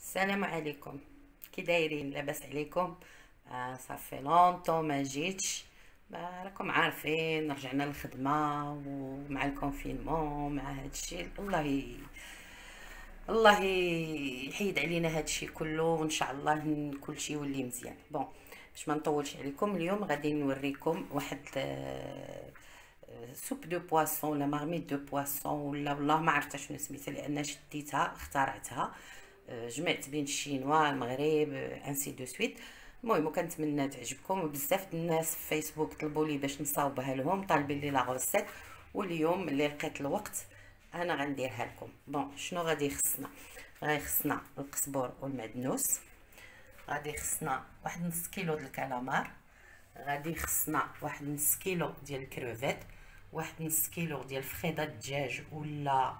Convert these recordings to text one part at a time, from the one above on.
السلام عليكم. كي دايرين؟ لاباس عليكم؟ صافي لونطون ما جيتش. راكم عارفين رجعنا للخدمه ومع الكونفينمون مع هادشي. الله يحيد علينا هادشي كله، وان شاء الله كلشي يولي مزيان. بون، باش ما نطولش عليكم، اليوم غادي نوريكم واحد سوب دو بواسون ولا مارميت دو بواسون ولا والله ما عرفت شنو سميتها، لان شديتها اخترعتها. جمعت بين الشينوا المغرب انسي دو سويت. المهم كنتمنى تعجبكم، وبزاف الناس في فيسبوك طلبوا لي باش نصاوبها لهم، طالبين لي لا غوسيت، واليوم اللي لقيت الوقت انا غنديرها لكم. بون، شنو غادي يخصنا؟ غادي يخصنا القزبر والمعدنوس، غادي يخصنا واحد نص كيلو ديال الكالامار، غادي يخصنا واحد نص كيلو ديال الكروفيت، واحد نص كيلو ديال فخيده الدجاج ولا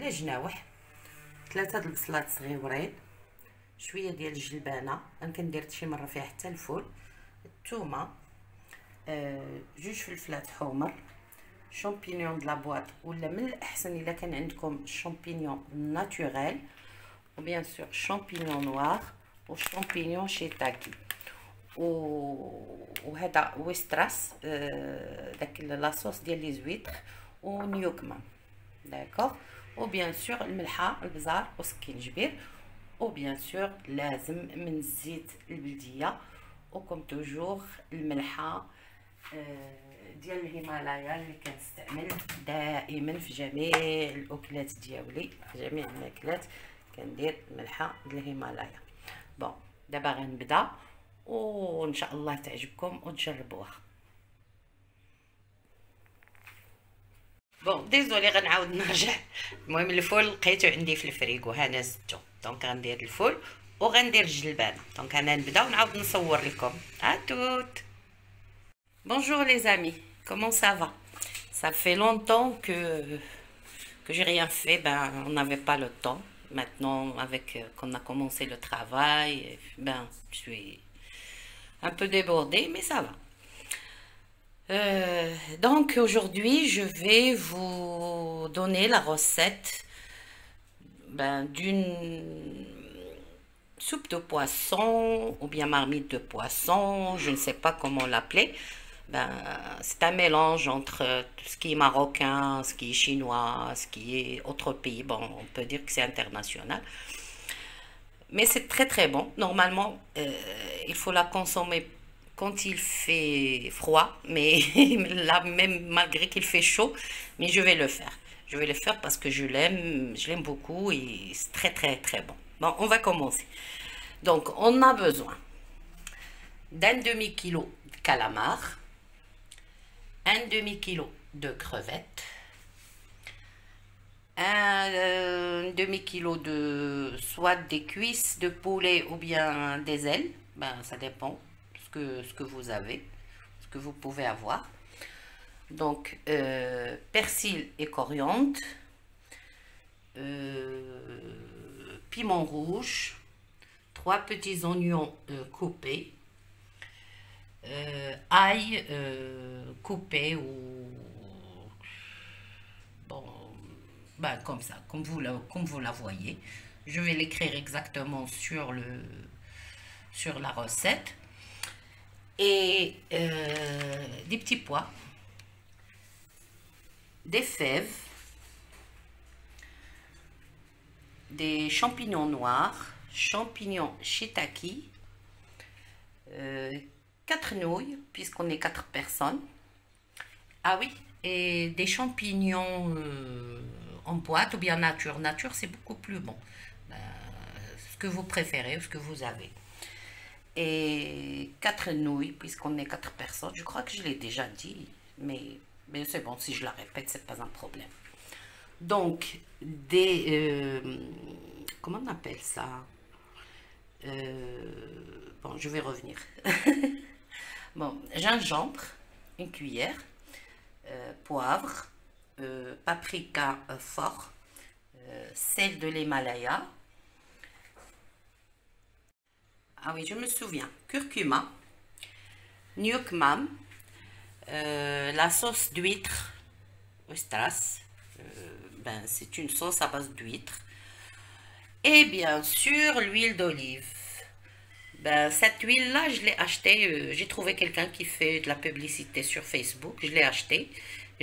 جناوح، 3 د البصلات صغيورين، شويه ديال الجلبانه، انا كندير شي مره فيها حتى الفول، الثومه، جوج فلفلات حمر، شامبينيون د لا بواط، ولا من الاحسن الا كان عندكم شامبينيون ناتوريل، وبيان سور شامبينيون نوار وشامبينيون شيتاكي، وهذا ويستراس، داك لاصوص ديال لي زويتر، ونيوكما، داكوغ، وبيان سور الملحه، البزار وسكينجبير، وبيان سور لازم من الزيت البلديه، وكم توجور الملحه ديال الهيمالايا اللي كنستعمل دائما في جميع الاكلات ديالي، في جميع الماكلات كندير الملحه ديال الهيمالايا. بون، دابا غنبدا وان شاء الله تعجبكم وتجربوها. بون، ديزولي غنعاود نرجع. المهم الفول لقيتو عندي في الفريغو، ها انا زدتو، دونك غندير الفول وغندير الجلبانه. دونك انا نبدا ونعاود نصور لكم. توت. Bonjour les amis, comment ça va? Ça fait longtemps que j'ai rien fait, ben on n'avait pas le temps. Maintenant, avec qu'on a commencé le travail, ben je suis un peu débordée, mais ça va. Donc aujourd'hui, je vais vous donner la recette d'une soupe de poisson ou bien marmite de poisson, je ne sais pas comment l'appeler. C'est un mélange entre tout ce qui est marocain, ce qui est chinois, ce qui est autre pays. Bon, on peut dire que c'est international. Mais c'est très très bon. Normalement, il faut la consommer quand il fait froid, mais là même malgré qu'il fait chaud, mais je vais le faire. Je vais le faire parce que je l'aime beaucoup et c'est très très très bon. Bon, on va commencer. Donc, on a besoin d'un demi-kilo de calamar, un demi-kilo de crevettes, un demi-kilo de soit des cuisses de poulet ou bien des ailes, ça dépend ce que vous avez, ce que vous pouvez avoir. Donc persil et coriandre, piment rouge, 3 petits oignons coupés, ail coupé ou bon, comme ça, comme vous la voyez. Je vais l'écrire exactement sur la recette. Et des petits pois, des fèves, des champignons noirs, champignons shiitake, 4 nouilles, puisqu'on est 4 personnes. Ah oui, et des champignons en boîte ou bien nature. Nature, c'est beaucoup plus bon. Ce que vous préférez, ce que vous avez. Et 4 nouilles, puisqu'on est 4 personnes. Je crois que je l'ai déjà dit, mais c'est bon, si je la répète, c'est pas un problème. Donc, comment on appelle ça? Bon, je vais revenir. Bon, gingembre, une cuillère, poivre, paprika fort, sel de l'Himalaya. Ah oui, je me souviens. Curcuma, niokmam, la sauce d'huître, Ostras, c'est une sauce à base d'huître. Et bien sûr, l'huile d'olive. Ben, cette huile-là, je l'ai achetée. J'ai trouvé quelqu'un qui fait de la publicité sur Facebook. Je l'ai achetée.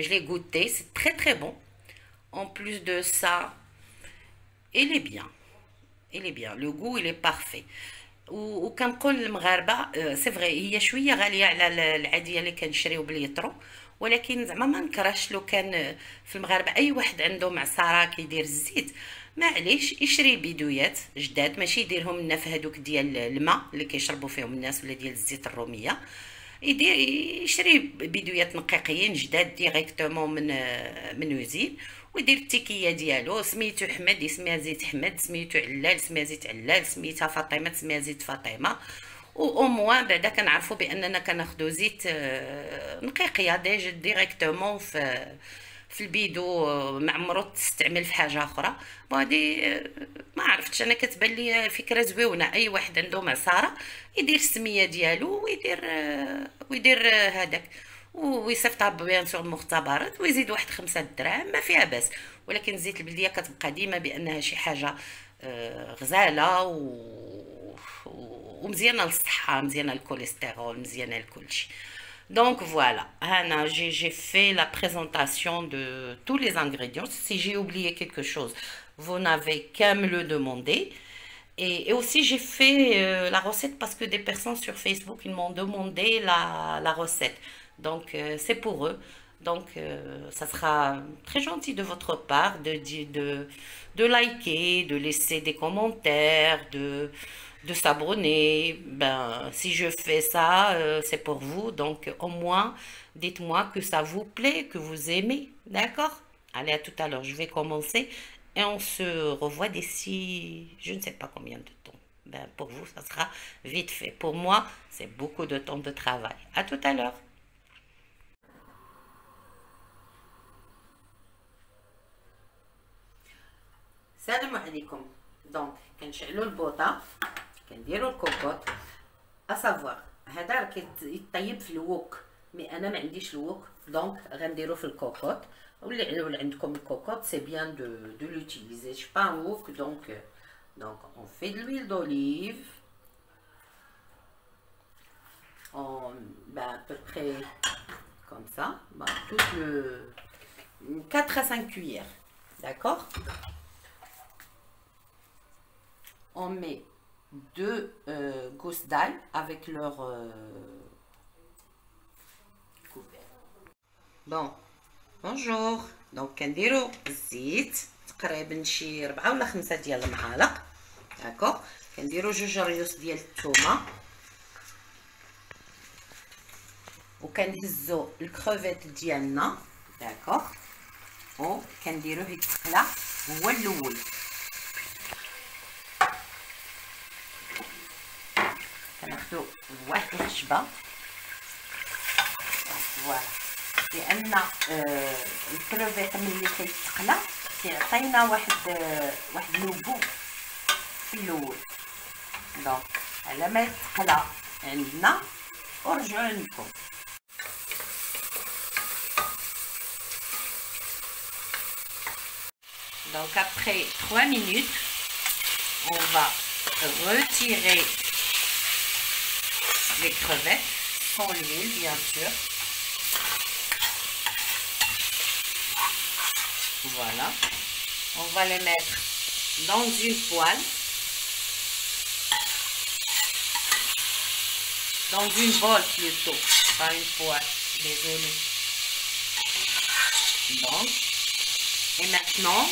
Je l'ai goûté. C'est très très bon. En plus de ça, il est bien. Il est bien. Le goût, il est parfait. وكنقول للمغاربه سي فري هي شويه غاليه على العاديه اللي كنشريو باليترو، ولكن زعما ما نكرهش لو كان في المغاربه اي واحد عنده معصره كيدير الزيت معليش يشري بيدويات جداد، ماشي يديرهم لنا في هذوك ديال الماء اللي كيشربوا فيهم الناس ولا ديال الزيت الروميه، يدير يشري بيدويات نقيقيين جداد ديريكتومون من وزين، ويدير التيكيه ديالو. سميتو حمد يسميها زيت حمد، سميتو علال سميها زيت علال، سميتها فاطمه تسميها زيت فاطمه. و او موان بعدا كنعرفوا باننا كناخذوا زيت نقيقيه ديريكتومون في البيدو، ما عمرو تستعمل في حاجه اخرى. وهادي ما عرفتش انا، كتبان لي فكره زويونه. اي واحد عنده معصاره يدير السميه ديالو ويدير هذاك ويصيفطها بيان سور المختبرات ويزيد واحد 5 دراهم، ما فيها باس. ولكن الزيت البلديه كتبقى ديما بانها شي حاجه غزاله ومزيانه للصحه، مزيانه للكوليسترول، مزيانه لكلشي. Donc voilà, Anna, j'ai fait la présentation de tous les ingrédients. Si j'ai oublié quelque chose, vous n'avez qu'à me le demander. Et aussi, j'ai fait la recette parce que des personnes sur Facebook, ils m'ont demandé la recette. Donc, c'est pour eux. Donc, ça sera très gentil de votre part de liker, de laisser des commentaires, de s'abonner. Ben, si je fais ça, c'est pour vous. Donc, au moins, dites-moi que ça vous plaît, que vous aimez. D'accord? Allez, à tout à l'heure. Je vais commencer et on se revoit d'ici, je ne sais pas combien de temps. Ben, pour vous, ça sera vite fait. Pour moi, c'est beaucoup de temps de travail. À tout à l'heure. السلام عليكم. دونك كنشعلوا البوطه، كنديروا الكوكوط. اسافوار هذا راه كيطيب في الوك، مي انا ما عنديش الوك، دونك غنديرو في الكوكوط. واللي عندكم الكوكوط سي بيان دو لوتيليزي. جو با ان وok، donc on fait de l'huile d'olive, à peu près comme ça, tout le 4 à 5 cuillères, d'accord. On met 2 gousses d'ail avec leur couvert. Bon, bonjour. Donc كنديرو الزيت تقريبا شي 4 ولا 5 ديال المعالق، داكوغ. كنديرو 2 ريوس ديال الثومه، وكنهزو الكروفيت ديالنا، داكوغ. وكنديروه يتقلى هو الاول. كناخدو واحد الخشبه، فوالا، لان الكروفيت ملي كيتقلى كيعطينا واحد لوغو في الاول. دونك على ما يتقلى عندنا ورجعوا لكم. Donc après 3 minutes, on va retirer les crevettes sans l'huile, bien sûr. Voilà. On va les mettre dans une poêle, dans une bolle plutôt, pas une poêle, désolé. Donc, et maintenant,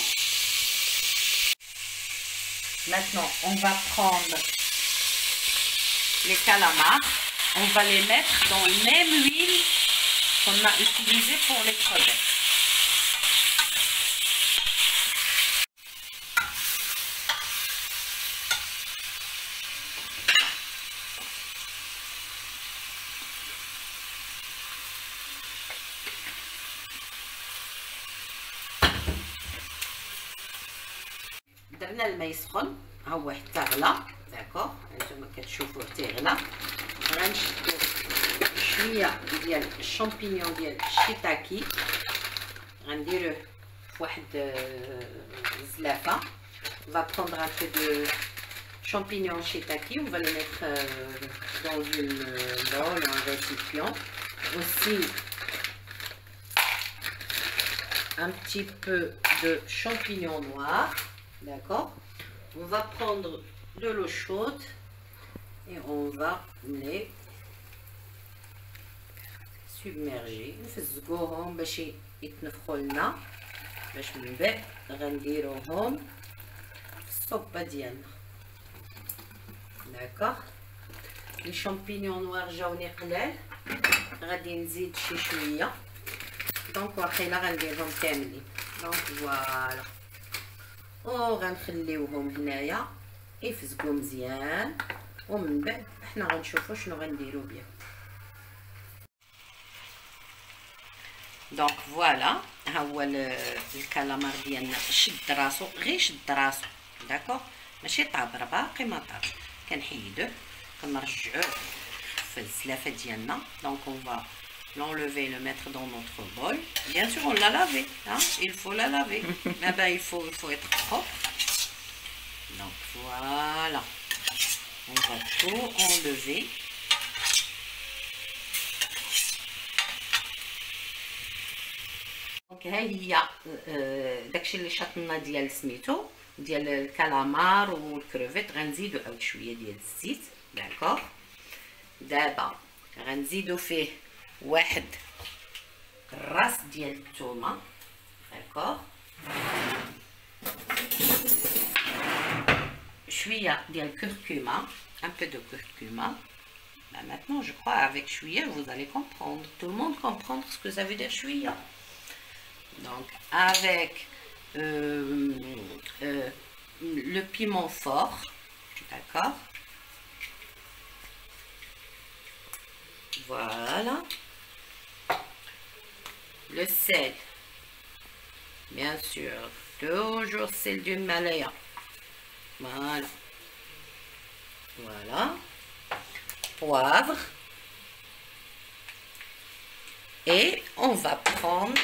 on va prendre les calamars, on va les mettre dans la même huile qu'on a utilisée pour les crevettes. درنا الماء يسخن، ها هو حتى غلا، داكوغ. هانتوما كتشوفوه تيغلى. غنشدو شويه ديال الشامبينيون ديال الشيتاكي، غنديروه فواحد الزلافه On va prendre un peu de champignons shiitake, on va les mettre dans une bol, un récipient. Aussi, un petit peu de champignons noirs, d'accord. On va prendre de l'eau chaude et on va les submerger. نفزقوهم باش يتنفخوا لنا، باش من بعد غنديروهم في الصوبه ديالنا، داكوغ. لي شامبينيون نوار جاوني قلال، غادي نزيد شي شويه، دونك واقيلا غنديرهم كاملين. دونك فوالا، و غنخليوهم هنايا يفزقوا مزيان، ومن بعد حنا غنشوفوا شنو غنديروا بيه. دونك فوالا، ها هو الكالامار ديالنا شد راسو، غير شد راسو، داكوغ، ماشي طابر، باقي ما طاب. كنحيدوه كنرجعوه في الزلافه ديالنا. دونك اون فا l'enlever, le mettre dans notre bol. Bien sûr, on l'a lavé, hein? Il faut la laver. Mais ben, il faut être propre. Donc voilà, on va tout enlever. Donc هي داكشي اللي شطنا ديال سميتو ديال الكالامار والكروفيت. غنزيدو عاود شويه ديال الزيت، داكوغ. دابا غنزيدو فيه واحد راس ديال الثومه، داكوغ، شويه ديال الكركمه، un peu de curcuma. Là, maintenant, je crois avec chouïa, vous allez comprendre. Tout le monde comprend ce que ça veut dire chouïa. Donc, avec le piment fort, d'accord. Voilà. Le sel, bien sûr, toujours sel du Malaya. Voilà. Voilà. Poivre. Et on va prendre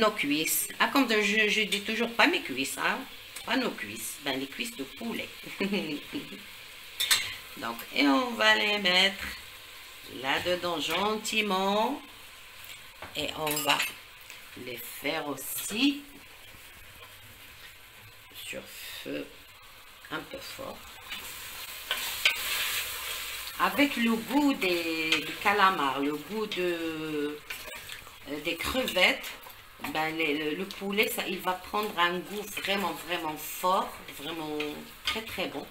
nos cuisses. Ah, comme je dis toujours pas mes cuisses, hein? Pas nos cuisses, ben les cuisses de poulet. Donc, et on va les mettre là-dedans gentiment. Et on va les faire aussi sur feu un peu fort. Avec le goût des calamars, le goût des crevettes, ben le poulet, ça, il va prendre un goût vraiment, vraiment fort, vraiment très, très bon.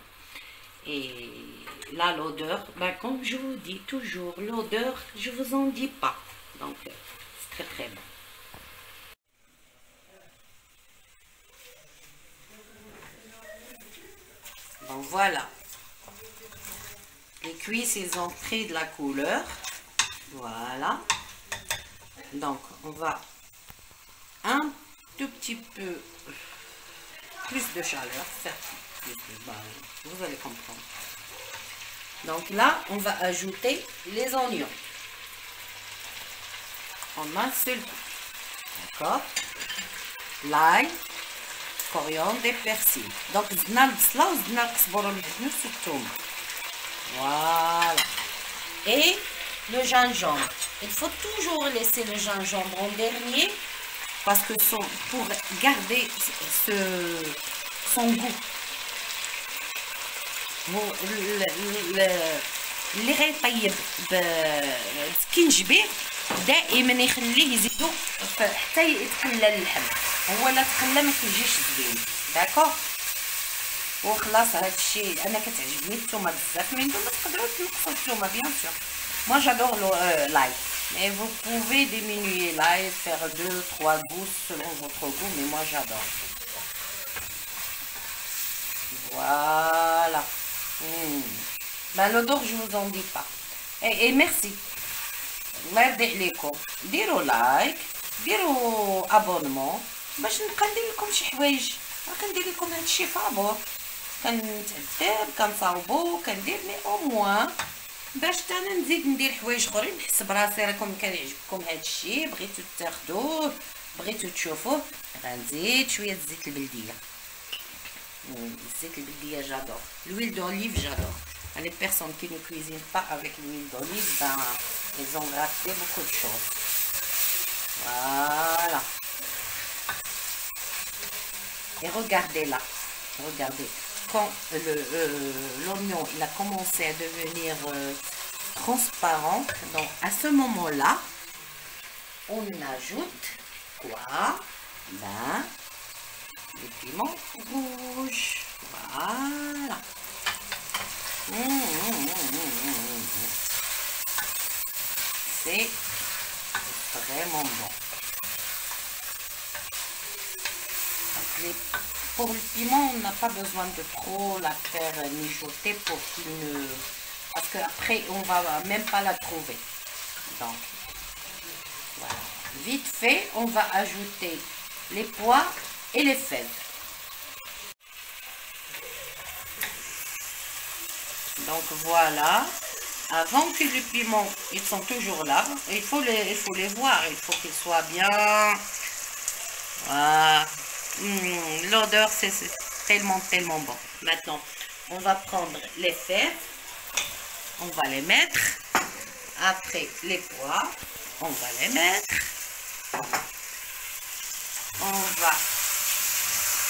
Et là, l'odeur, ben, comme je vous dis toujours, l'odeur, je vous en dis pas. Donc, c'est très, très bon. Bon, voilà. Les cuisses, ils ont pris de la couleur. Voilà. Donc, on va un tout petit peu plus de chaleur. Certes, vous allez comprendre. Donc là, on va ajouter les oignons. En un seul coup. D'accord? L'ail, coriandre et persil. Donc, voilà. Et le gingembre. Il faut toujours laisser le gingembre en dernier parce que pour garder son goût. اللي غيطيب بالسكينجبير دائما يخليه يزيدو حتى يتخلى اللحم. هو لا تخلى ما كيجيش زوين، داكوغ. وخلاص هذا الشيء انا كتعجبني الثومه بزاف. من دون تقدروا تنقصوا الثومه بيان سور. Moi j'adore l'ail, mais vous pouvez diminuer l'ail, faire 2-3 gousses selon votre goût, mais moi j'adore. Voilà. Ben l'odeur je vous en dis pas. Et merci. الله يرضي عليكم. ديروا لايك، ديروا ابونمون باش نبقى ندير لكم شي حوايج. كندير لكم هذا الشيء فابور، كنتعذب كنصاوبو كندير لي او موان باش انا نزيد ندير حوايج اخرين. نحس براسي راكم كان يعجبكم هذا الشيء، بغيتو تاخذوه، بغيتو تشوفوه. غنزيد شويه زيت البلديه. الزيت البلديه j'adore. L'huile d'olive j'adore. Les personnes qui ne cuisinent pas avec l'huile d'olive, ben ils ont raté beaucoup de choses. Voilà. Et regardez là, regardez, quand l'oignon il a commencé à devenir transparent, donc à ce moment-là, on ajoute quoi? Ben, les piments rouges. Voilà. C'est vraiment bon. Pour le piment, on n'a pas besoin de trop la faire mijoter pour qu'il ne... Parce qu'après, on va même pas la trouver. Donc, voilà. Vite fait, on va ajouter les pois et les fèves. Donc voilà. Avant que les piments, ils sont toujours là. Il faut les voir. Il faut qu'ils soient bien... Voilà. L'odeur, c'est tellement bon. Maintenant, on va prendre les fèves, on va les mettre. Après, les pois, on va les mettre. On va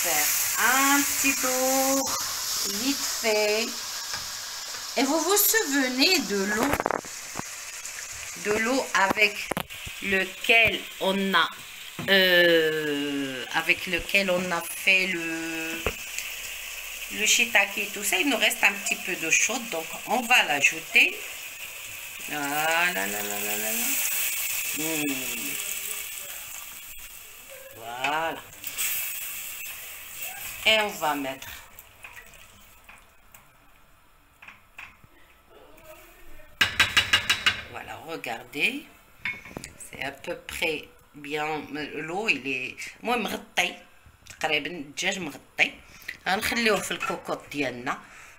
faire un petit tour, vite fait. Et vous vous souvenez de l'eau avec lequel on a fait le shiitake et tout ça. Il nous reste un petit peu d'eau chaude, donc on va l'ajouter. Voilà. Voilà. Et on va mettre voilà, regardez, c'est à peu près bien. l'eau il est المهم مغطي تقريبا الدجاج مغطي. غنخليوه في الكوكوط ديالنا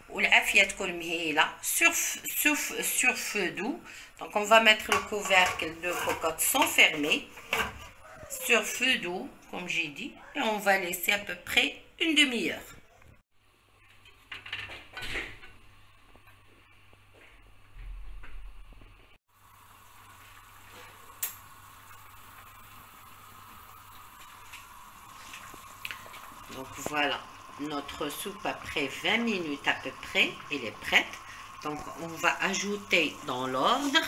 والعافيه تكون مهيله sur feu doux. Donc on va mettre le couvercle de cocotte sans fermer sur feu doux comme j'ai dit, et on va laisser à peu près une demi-heure. Donc voilà, notre soupe après 20 minutes à peu près, elle est prête. Donc on va ajouter dans l'ordre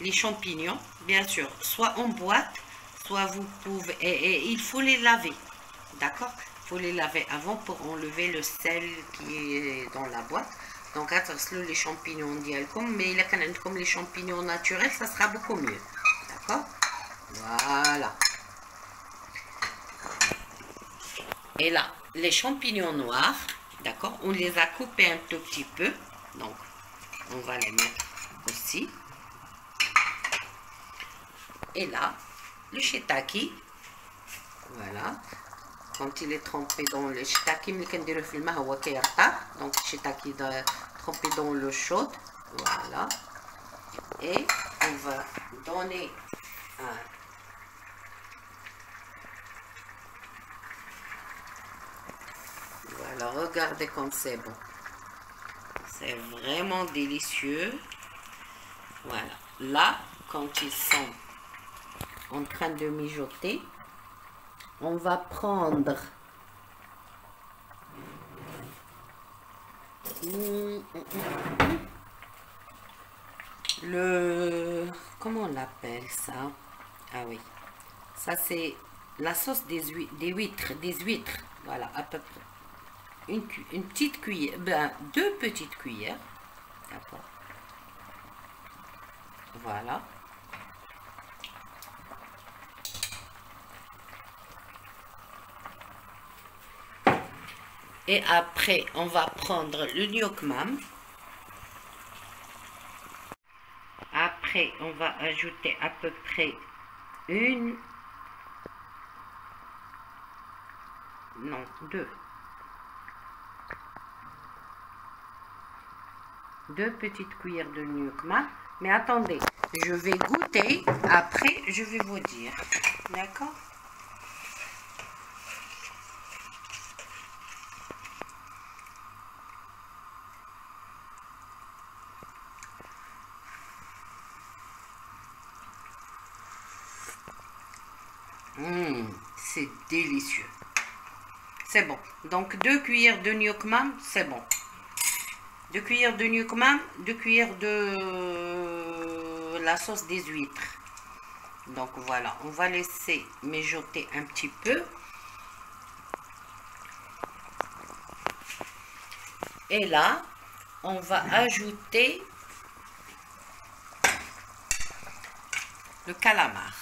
les champignons, bien sûr, soit en boîte, soit vous pouvez, et il faut les laver, d'accord? Il faut les laver avant pour enlever le sel qui est dans la boîte. Donc attention les champignons dialcom, mais il a quand même comme les champignons naturels, ça sera beaucoup mieux, d'accord? Voilà. Et là, les champignons noirs, d'accord, on les a coupés un tout petit peu, donc on va les mettre aussi. Et là, le shiitake, voilà, quand il est trempé dans le shiitake, donc shiitake trempé dans l'eau chaude, voilà, et on va donner un... Voilà, regardez comme c'est bon. C'est vraiment délicieux. Voilà. Là, quand ils sont en train de mijoter, on va prendre le... Comment on l'appelle ça? Ah oui. Ça, c'est la sauce des huîtres. Voilà, à peu près. Une petite cuillère, ben, 2 petites cuillères, d'accord, voilà, et après on va prendre le gnoc-mam. Après on va ajouter à peu près deux petites cuillères de gnoc-mam. Mais attendez, je vais goûter, après je vais vous dire, d'accord? C'est délicieux. C'est bon. Donc 2 cuillères de gnoc-mam, c'est bon. 2 cuillères de gnoc-mam, 2 cuillères de la sauce des huîtres. Donc voilà, on va laisser mijoter un petit peu. Et là, on va ajouter le calamar.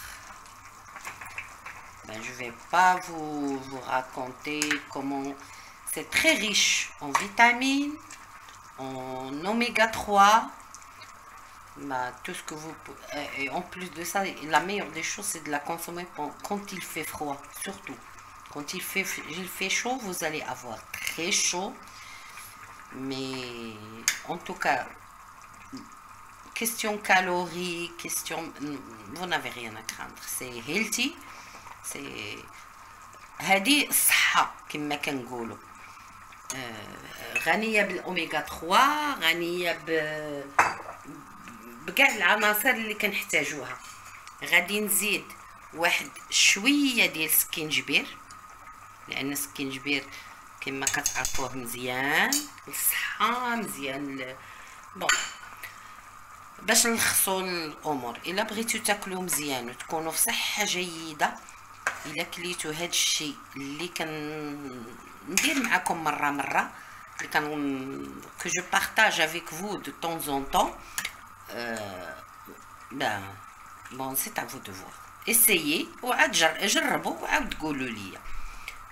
Ben, je ne vais pas vous raconter comment c'est très riche en vitamines, en oméga 3. Ben, tout ce que vous... Et en plus de ça, la meilleure des choses, c'est de la consommer quand il fait froid, surtout. Quand il fait chaud, vous allez avoir très chaud. Mais en tout cas, question calories, question... Vous n'avez rien à craindre. C'est healthy. C'est... هذه صحة كما كنقولوا. غنية بالأوميغا 3، غنية بكاع العناصر اللي كنحتاجوها. غادي نزيد واحد شوية ديال السكينجبير، لأن السكينجبير كما كتعرفوه مزيان للصحة، مزيان بون باش نلخصوا الامور. الا بغيتو تاكلوا مزيان وتكونوا في صحه جيده، الا كليتو هاد الشيء اللي كندير معكم مره اللي que je partage avec vous de temps en temps, ben bon c'est à vous de voir. essayez وعاد جربوا وعاود تقولوا لي.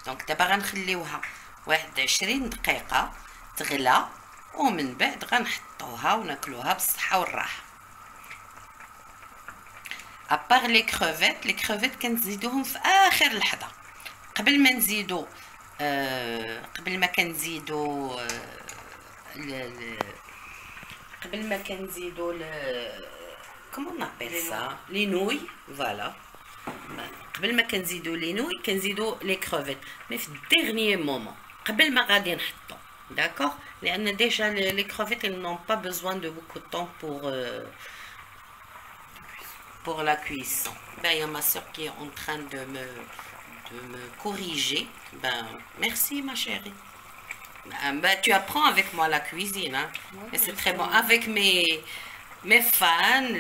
دونك دابا غنخليوها واحد 20 دقيقه تغلى، ومن بعد غنحطوها وناكلوها بالصحه والراحه. ابار لي كروفيت كنزيدوهم في اخر لحظه قبل ما نزيدو كومون نابيل سا لي نوي. فوالا قبل ما كنزيدو لي نوي كنزيدو لي كروفيت، مي في الديرنيي مومون قبل ما غادي نحطو. D'accord? Déjà, les crevettes, elles n'ont pas besoin de beaucoup de temps pour la cuisson. Ben, il y a ma soeur qui est en train de me corriger. Ben, merci ma chérie. Ben, tu apprends avec moi la cuisine, hein? Et c'est très bon. Avec mes fans,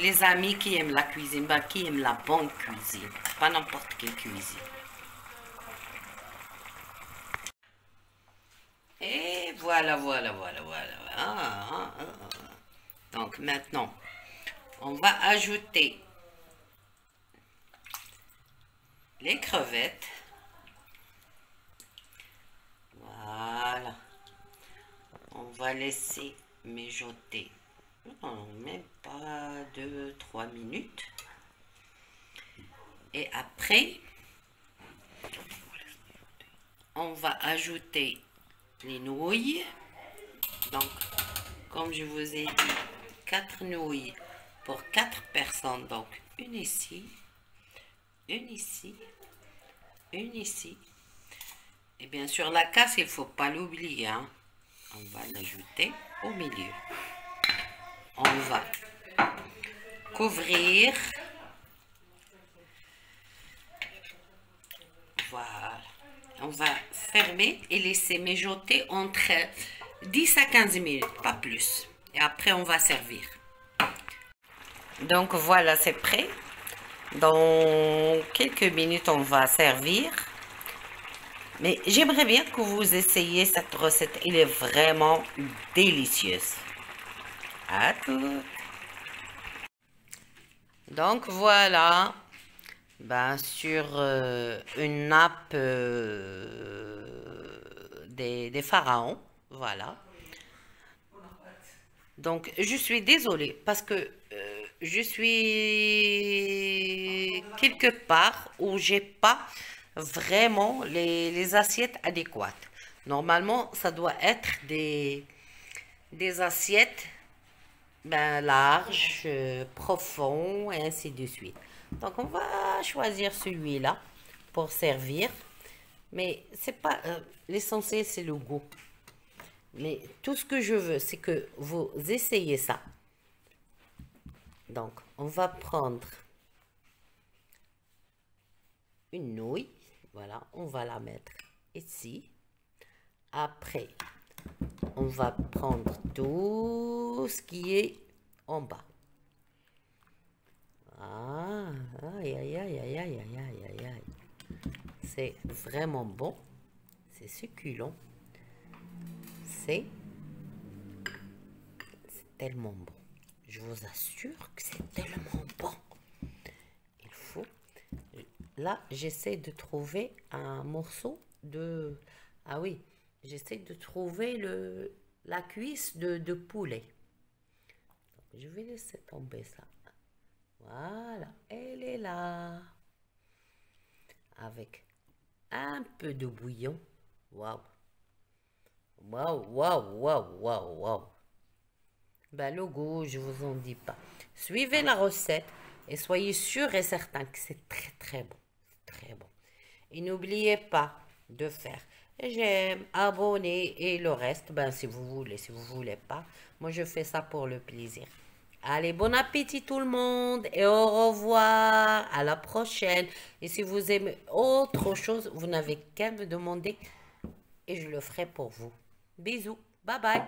les amis qui aiment la cuisine, ben, qui aiment la bonne cuisine, pas n'importe quelle cuisine. Et voilà. Donc maintenant, on va ajouter les crevettes. Voilà. On va laisser mijoter. Non, même pas 2-3 minutes. Et après, on va ajouter les nouilles. Donc comme je vous ai dit, 4 nouilles pour 4 personnes. Donc une ici, une ici, une ici, et bien sûr la casse, il faut pas l'oublier, hein. On va l'ajouter au milieu. On va couvrir. Voilà. On va fermer et laisser mijoter entre 10 à 15 minutes, pas plus. Et après, on va servir. Donc voilà, c'est prêt. Dans quelques minutes, on va servir. Mais j'aimerais bien que vous essayiez cette recette. Elle est vraiment délicieuse. À tout. Donc voilà. Ben, sur une nappe des pharaons, voilà. Donc je suis désolée parce que je suis quelque part où j'ai pas vraiment les assiettes adéquates. Normalement, ça doit être des assiettes ben, larges, profondes et ainsi de suite. Donc on va choisir celui-là pour servir, mais c'est pas l'essentiel, c'est le goût. Mais tout ce que je veux, c'est que vous essayez ça. Donc on va prendre une nouille. Voilà, on va la mettre ici. Après, on va prendre tout ce qui est en bas. Ah, aïe, aïe, aïe, aïe, aïe, aïe, aïe, aïe, aïe. C'est vraiment bon. C'est succulent. C'est tellement bon. Je vous assure que c'est tellement bon. Il faut... Là, j'essaie de trouver un morceau de... Ah oui, j'essaie de trouver la cuisse de poulet. Donc, je vais laisser tomber ça. Voilà, elle est là. Avec un peu de bouillon. Waouh. Waouh, waouh, waouh, waouh, waouh. Ben, le goût, je vous en dis pas. Suivez la recette et soyez sûr et certain que c'est très très bon. Très bon. Et n'oubliez pas de faire j'aime, abonner et le reste, ben si vous voulez, si vous voulez pas. Moi, je fais ça pour le plaisir. Allez, bon appétit tout le monde et au revoir, à la prochaine. Et si vous aimez autre chose, vous n'avez qu'à me demander et je le ferai pour vous. Bisous, bye bye.